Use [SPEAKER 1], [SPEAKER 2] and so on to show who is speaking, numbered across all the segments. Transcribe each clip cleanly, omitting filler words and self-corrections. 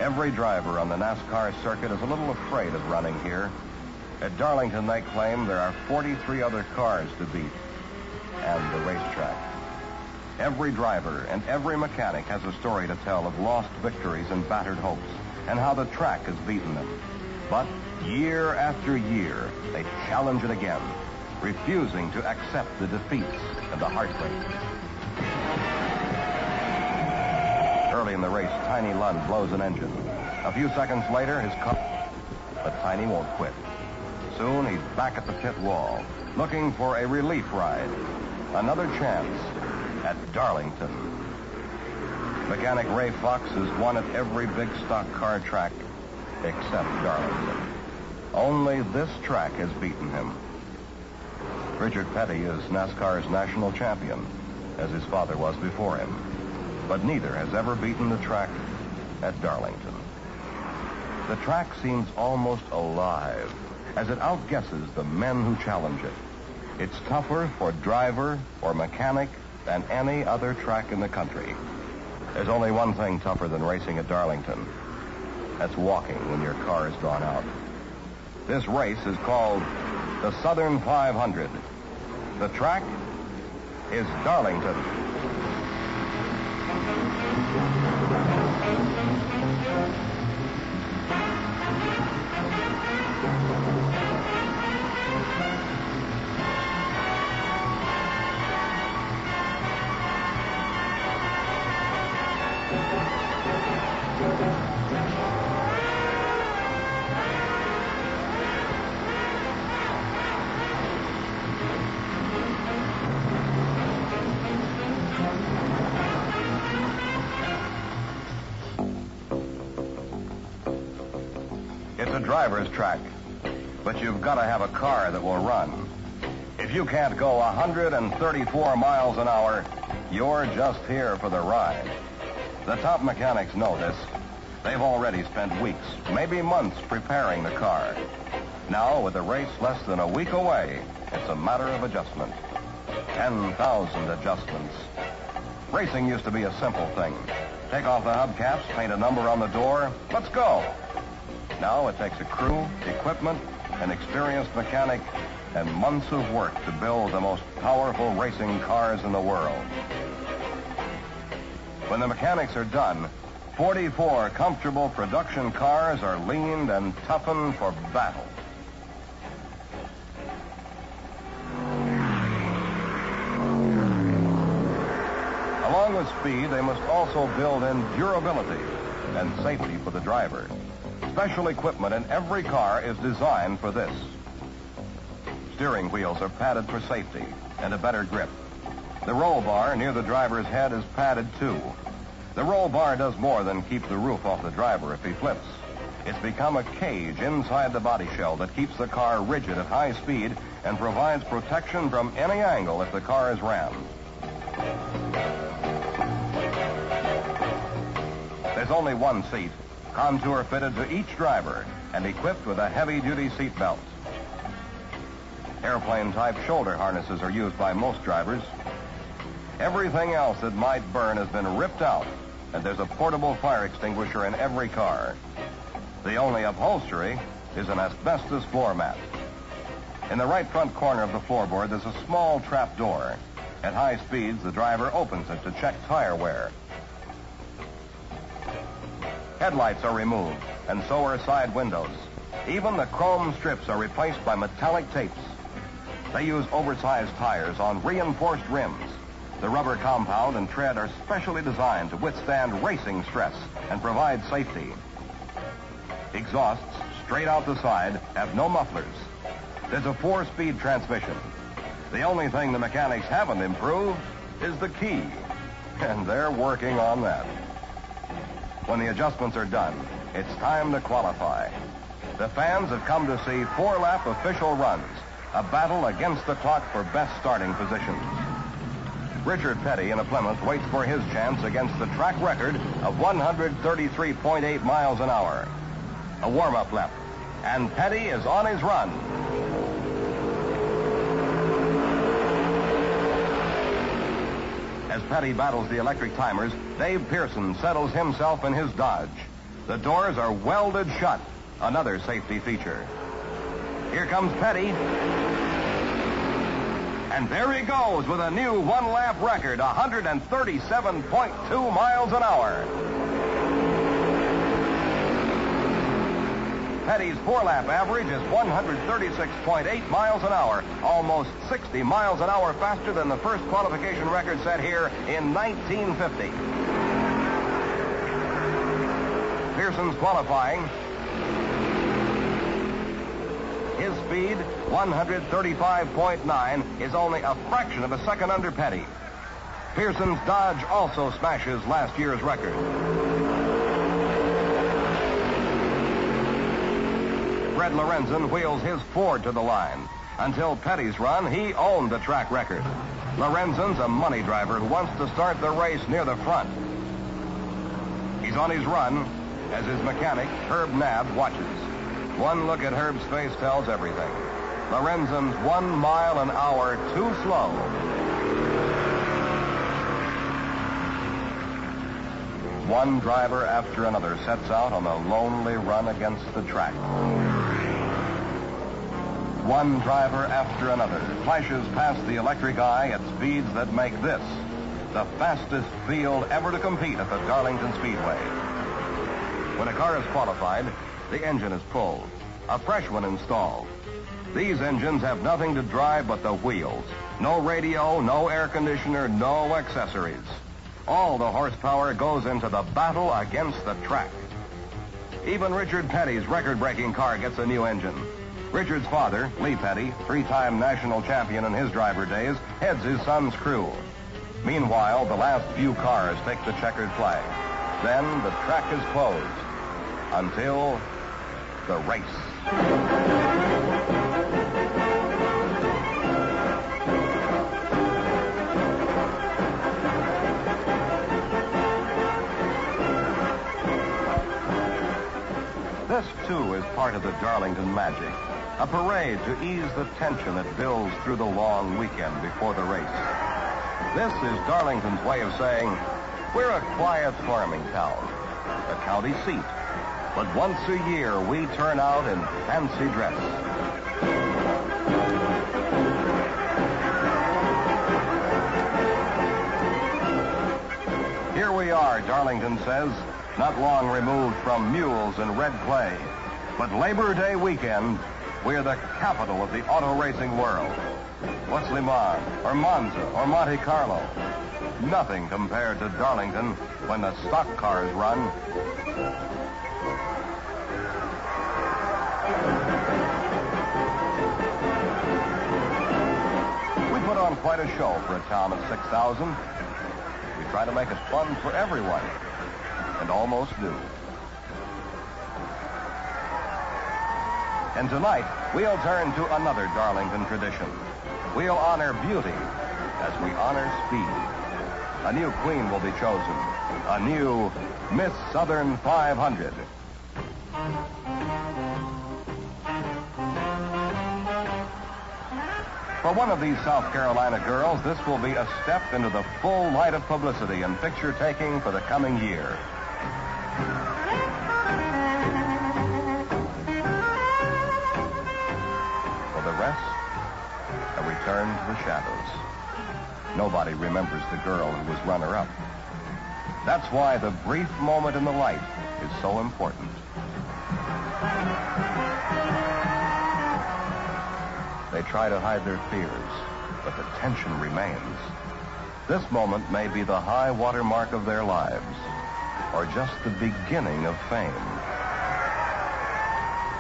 [SPEAKER 1] Every driver on the NASCAR circuit is a little afraid of running here. At Darlington, they claim there are 43 other cars to beat, and the racetrack. Every driver and every mechanic has a story to tell of lost victories and battered hopes, and how the track has beaten them. But year after year, they challenge it again, refusing to accept the defeats and the heartbreak. Early in the race, Tiny Lund blows an engine. A few seconds later, his car... But Tiny won't quit. Soon, he's back at the pit wall, looking for a relief ride. Another chance at Darlington. Mechanic Ray Fox has won at every big stock car track except Darlington. Only this track has beaten him. Richard Petty is NASCAR's national champion, as his father was before him. But neither has ever beaten the track at Darlington. The track seems almost alive as it outguesses the men who challenge it. It's tougher for driver or mechanic than any other track in the country. There's only one thing tougher than racing at Darlington. That's walking when your car is drawn out. This race is called the Southern 500. The track is Darlington. It's a driver's track, but you've got to have a car that will run. If you can't go 134 miles an hour, you're just here for the ride. The top mechanics know this. They've already spent weeks, maybe months, preparing the car. Now, with the race less than a week away, it's a matter of adjustment. 10,000 adjustments. Racing used to be a simple thing. Take off the hubcaps, paint a number on the door, let's go. Now it takes a crew, equipment, an experienced mechanic, and months of work to build the most powerful racing cars in the world. When the mechanics are done, 44 comfortable production cars are leaned and toughened for battle. Along with speed, they must also build in durability and safety for the driver. Special equipment in every car is designed for this. Steering wheels are padded for safety and a better grip. The roll bar near the driver's head is padded too. The roll bar does more than keep the roof off the driver if he flips. It's become a cage inside the body shell that keeps the car rigid at high speed and provides protection from any angle if the car is rammed. There's only one seat, contour fitted to each driver and equipped with a heavy-duty seat belt. Airplane-type shoulder harnesses are used by most drivers. Everything else that might burn has been ripped out, and there's a portable fire extinguisher in every car. The only upholstery is an asbestos floor mat. In the right front corner of the floorboard, there's a small trap door. At high speeds, the driver opens it to check tire wear. Headlights are removed, and so are side windows. Even the chrome strips are replaced by metallic tapes. They use oversized tires on reinforced rims. The rubber compound and tread are specially designed to withstand racing stress and provide safety. Exhausts, straight out the side, have no mufflers. There's a 4-speed transmission. The only thing the mechanics haven't improved is the key, and they're working on that. When the adjustments are done, it's time to qualify. The fans have come to see 4-lap official runs, a battle against the clock for best starting positions. Richard Petty in a Plymouth waits for his chance against the track record of 133.8 miles an hour. A warm-up lap, and Petty is on his run. As Petty battles the electric timers, Dave Pearson settles himself in his Dodge. The doors are welded shut, another safety feature. Here comes Petty. And there he goes with a new one-lap record, 137.2 miles an hour. Petty's four-lap average is 136.8 miles an hour, almost 60 miles an hour faster than the first qualification record set here in 1950. Pearson's qualifying. His speed, 135.9, is only a fraction of a second under Petty. Pearson's Dodge also smashes last year's record. Fred Lorenzen wheels his Ford to the line. Until Petty's run, he owned the track record. Lorenzen's a money driver who wants to start the race near the front. He's on his run as his mechanic, Herb Nabb, watches. One look at Herb's face tells everything. Lorenzen's 1 mile an hour too slow. One driver after another sets out on a lonely run against the track. One driver after another flashes past the electric eye at speeds that make this the fastest field ever to compete at the Darlington Speedway. When a car is qualified, the engine is pulled, a fresh one installed. These engines have nothing to drive but the wheels. No radio, no air conditioner, no accessories. All the horsepower goes into the battle against the track. Even Richard Petty's record-breaking car gets a new engine. Richard's father, Lee Petty, three-time national champion in his driver days, heads his son's crew. Meanwhile, the last few cars take the checkered flag. Then the track is closed until the race. This, too, is part of the Darlington magic. A parade to ease the tension that builds through the long weekend before the race. This is Darlington's way of saying, we're a quiet farming town, a county seat. But once a year, we turn out in fancy dress. Here we are, Darlington says, not long removed from mules and red clay. But Labor Day weekend, we're the capital of the auto racing world. What's Le Mans, or Monza, or Monte Carlo? Nothing compared to Darlington when the stock cars run. We put on quite a show for a town of 6,000. We try to make it fun for everyone, and almost do. And tonight, we'll turn to another Darlington tradition. We'll honor beauty as we honor speed. A new queen will be chosen. A new Miss Southern 500. For one of these South Carolina girls, this will be a step into the full light of publicity and picture-taking for the coming year. A return to the shadows. Nobody remembers the girl who was runner-up. That's why the brief moment in the light is so important. They try to hide their fears, but the tension remains. This moment may be the high water mark of their lives, or just the beginning of fame.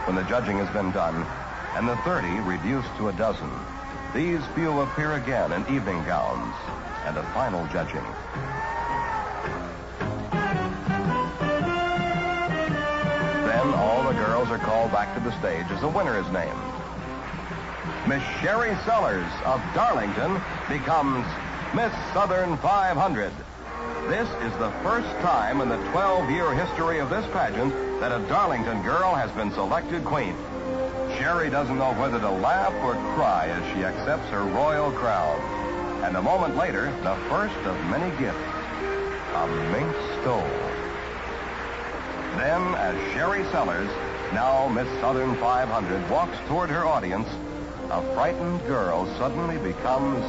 [SPEAKER 1] When the judging has been done, and the 30 reduced to a dozen, these few appear again in evening gowns and a final judging. Then all the girls are called back to the stage as the winner is named. Miss Sherry Sellers of Darlington becomes Miss Southern 500. This is the first time in the 12-year history of this pageant that a Darlington girl has been selected queen. Sherry doesn't know whether to laugh or cry as she accepts her royal crown. And a moment later, the first of many gifts, a mink stole. Then, as Sherry Sellers, now Miss Southern 500, walks toward her audience, a frightened girl suddenly becomes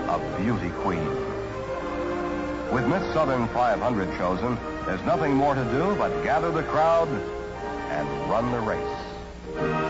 [SPEAKER 1] a beauty queen. With Miss Southern 500 chosen, there's nothing more to do but gather the crowd and run the race.